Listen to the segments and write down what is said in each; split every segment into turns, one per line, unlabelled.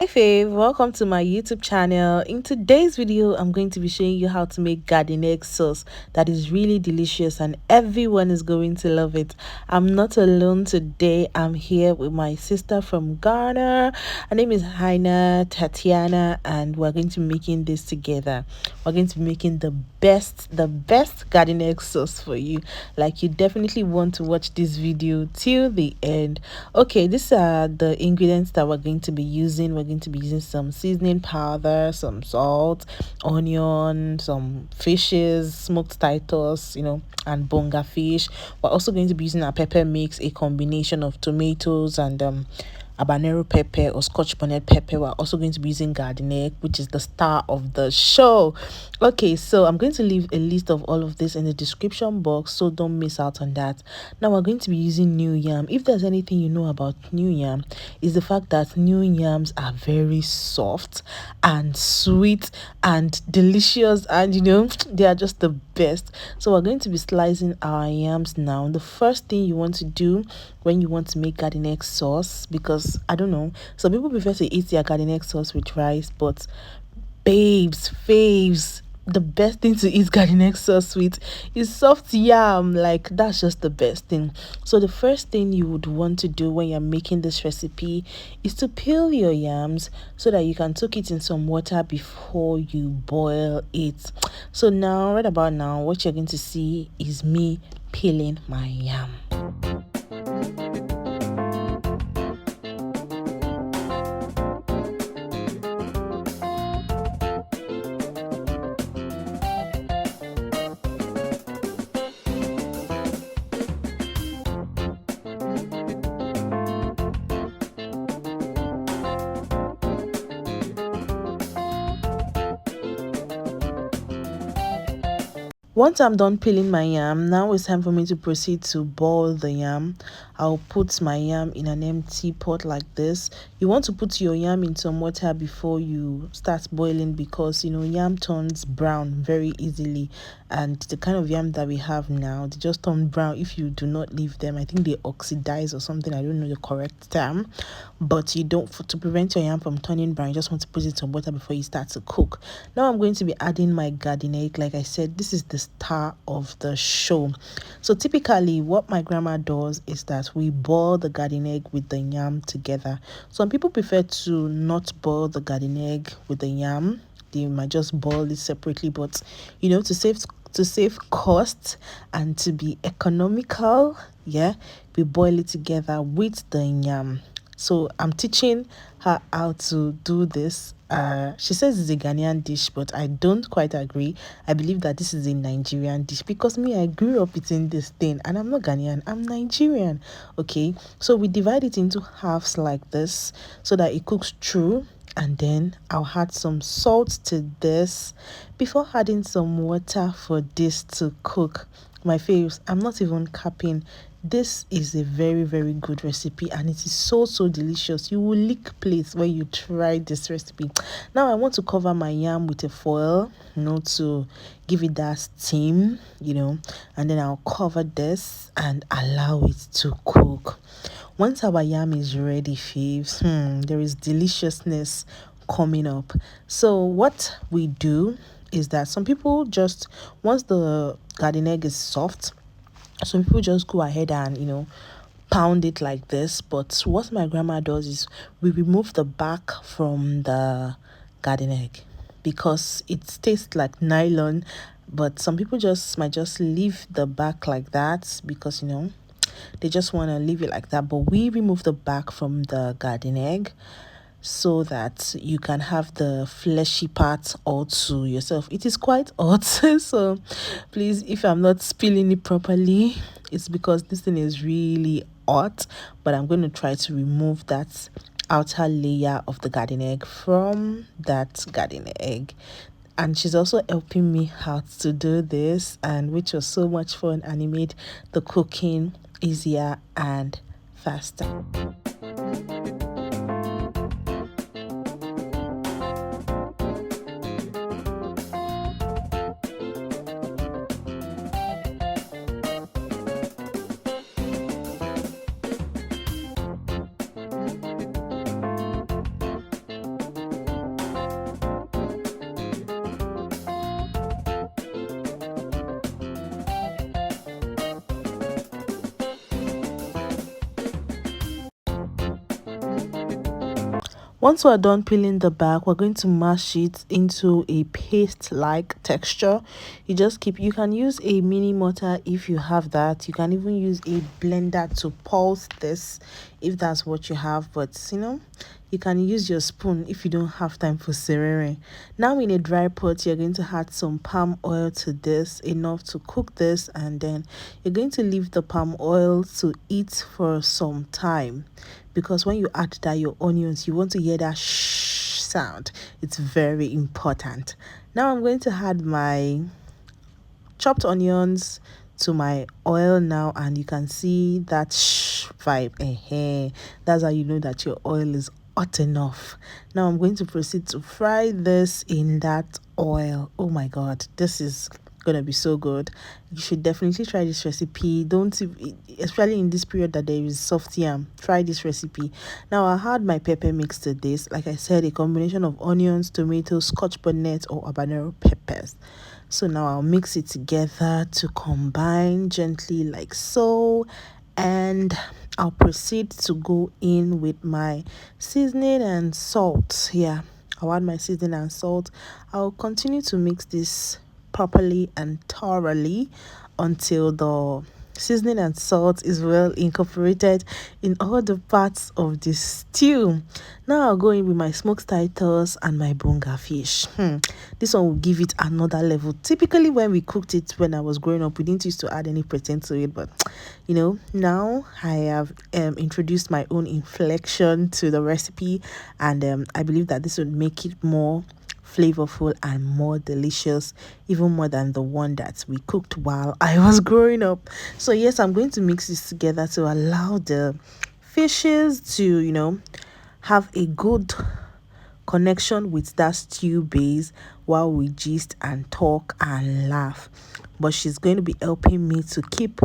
Hi Fave, welcome to my YouTube channel. In today's video, I'm going to be showing you how to make garden egg sauce that is really delicious and everyone is going to love it. I'm not alone today. I'm here with my sister from Ghana. Her name is Haina Tatiana and we're going to be making this together. We're going to be making the best garden egg sauce for you. Like, you definitely want to watch this video till the end. Okay, these are the ingredients that we're going to be using. We're going to be using some seasoning powder, some salt, onion, some fishes, smoked Titus, and Bonga fish. We're also going to be using a pepper mix, a combination of tomatoes and habanero pepper or scotch bonnet pepper. We're also going to be using garden egg, which is the star of the show. Okay, so I'm going to leave a list of all of this in the description box, so don't miss out on that. Now we're going to be using new yam. If there's anything you know about new yam, is the fact that new yams are very soft and sweet and delicious, and they are just the best. So we're going to be slicing our yams now. The first thing you want to do when you want to make garden egg sauce, because I don't know, some people prefer to eat their garden egg sauce with rice, but babes, faves, the best thing to eat garden egg sauce with is soft yam. Like, that's just the best thing. So the first thing you would want to do when you're making this recipe is to peel your yams so that you can soak it in some water before you boil it. So now, right about now, what you're going to see is me peeling my yam. Once I'm done peeling my yam, now it's time for me to proceed to boil the yam. I'll put my yam in an empty pot like this. You want to put your yam in some water before you start boiling, because yam turns brown very easily, and the kind of yam that we have now, they just turn brown if you do not leave them. I think they oxidize or something. I don't know the correct term, but you don't, to prevent your yam from turning brown, you just want to put it in some water before you start to cook. Now I'm going to be adding my garden egg. Like I said, this is the star of the show. So typically what my grandma does is that we boil the garden egg with the yam together. Some people prefer to not boil the garden egg with the yam. They might just boil it separately, but to save cost and to be economical, we boil it together with the yam. So I'm teaching her how to do this. She says it's a Ghanaian dish, but I don't quite agree. I believe that this is a Nigerian dish, because me, I grew up eating this thing, and I'm not Ghanaian, I'm Nigerian. Okay, so we divide it into halves like this so that it cooks through, and then I'll add some salt to this before adding some water for this to cook. My faves, I'm not even capping. This is a very, very good recipe, and it is so delicious. You will lick plates when you try this recipe. Now I want to cover my yam with a foil, to give it that steam, and then I'll cover this and allow it to cook. Once our yam is ready, faves, there is deliciousness coming up. So what we do is that some people just, once the garden egg is soft, some people just go ahead and pound it like this. But what my grandma does is we remove the back from the garden egg, because it tastes like nylon. But some people might just leave the back like that, because they just want to leave it like that. But we remove the back from the garden egg so that you can have the fleshy part all to yourself. It is quite hot, so please, if I'm not spilling it properly, it's because this thing is really hot. But I'm going to try to remove that outer layer of the garden egg from that garden egg. And she's also helping me how to do this, and which was so much fun, and it made the cooking easier and faster. Once we're done peeling the back, we're going to mash it into a paste-like texture. You can use a mini mortar if you have that. You can even use a blender to pulse this if that's what you have, but you can use your spoon if you don't have time for serering. Now in a dry pot, you're going to add some palm oil to this, enough to cook this, and then you're going to leave the palm oil to eat for some time, because when you add that your onions, you want to hear that shh sound. It's very important. Now I'm going to add my chopped onions to my oil now, and you can see that shh vibe. That's how you know that your oil is hot enough. Now I'm going to proceed to fry this in that oil. Oh my god, this is gonna be so good. You should definitely try this recipe. Especially in this period that there is soft yam, try this recipe. Now I add my pepper mix to this. Like I said, a combination of onions, tomatoes, scotch bonnet, or habanero peppers. So now I'll mix it together to combine gently like so, and I'll proceed to go in with my seasoning and salt. I'll add my seasoning and salt. I'll continue to mix this properly and thoroughly until the seasoning and salt is well incorporated in all the parts of the stew. Now I'll go in with my smoked Titus and my Bonga fish. This one will give it another level. Typically when we cooked it when I was growing up, we didn't used to add any protein to it, but now I have introduced my own inflection to the recipe, and I believe that this would make it more flavorful and more delicious, even more than the one that we cooked while I was growing up. So yes, I'm going to mix this together to allow the fishes to have a good connection with that stew base while we gist and talk and laugh. But she's going to be helping me to keep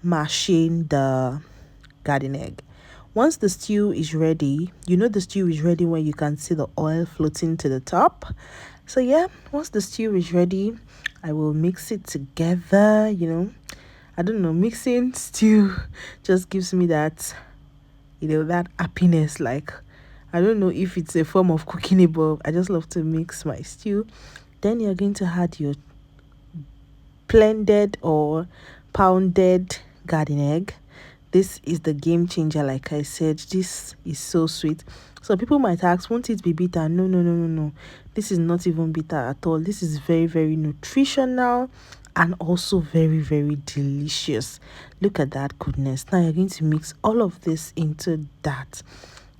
mashing the garden egg. Once the stew is ready, the stew is ready when you can see the oil floating to the top. So once the stew is ready, I will mix it together. I don't know, mixing stew just gives me that that happiness. Like, I don't know if it's a form of cooking it, but I just love to mix my stew. Then you're going to add your blended or pounded garden egg. This is the game changer. Like I said, this is so sweet. So people might ask, won't it be bitter? No. This is not even bitter at all. This is very, very nutritional and also very, very delicious. Look at that goodness. Now you're going to mix all of this into that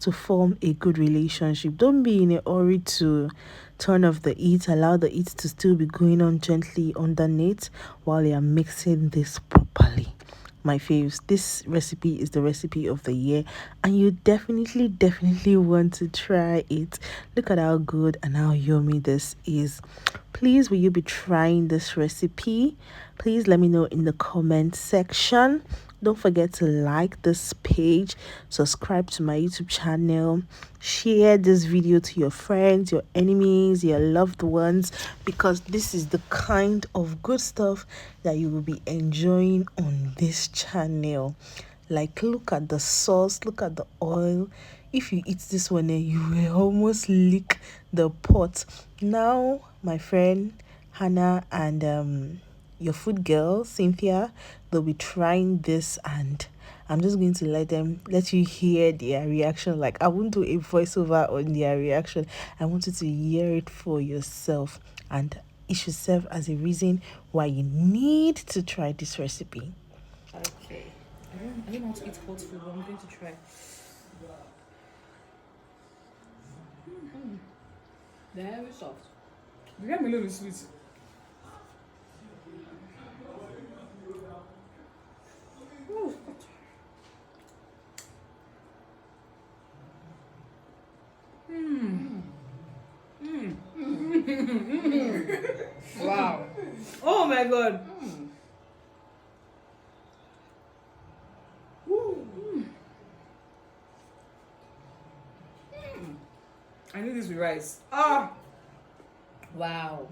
to form a good relationship. Don't be in a hurry to turn off the heat. Allow the heat to still be going on gently underneath while you're mixing this properly. My faves, this recipe is the recipe of the year, and you definitely want to try it. Look at how good and how yummy this is. Please, will you be trying this recipe? Please let me know in the comment section. Don't forget to like this page, subscribe to my YouTube channel, share this video to your friends, your enemies, your loved ones, because this is the kind of good stuff that you will be enjoying on this channel. Like, look at the sauce, look at the oil. If you eat this one, you will almost lick the pot. Now, my friend Hannah and your food girl Cynthia, they'll be trying this, and I'm just going to let you hear their reaction. Like, I won't do a voiceover on their reaction. I want you to hear it for yourself, and it should serve as a reason why you need to try this recipe.
Okay, I don't know how to eat hot food, but I'm going to try. Very soft. The yam alone is sweet. Wow. Oh my god. I need this with rice. Wow.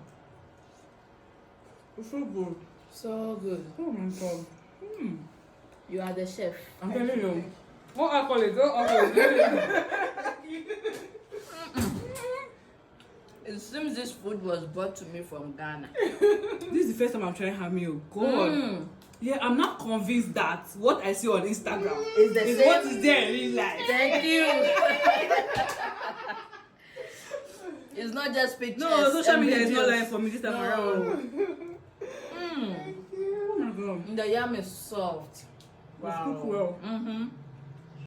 It's so good. So good. Oh my god. You are the chef. I'm telling you. What alcohol is? What alcohol is? It seems this food was brought to me from Ghana.
This is the first time I'm trying ham meal. God. Yeah, I'm not convinced that what I see on Instagram
Is the same?
what is there in real life.
Thank you. It's not just pictures.
No, social
and
media is not
videos.
lying for me this time around. Oh my God.
The yam is soft.
Wow. It's cooked well.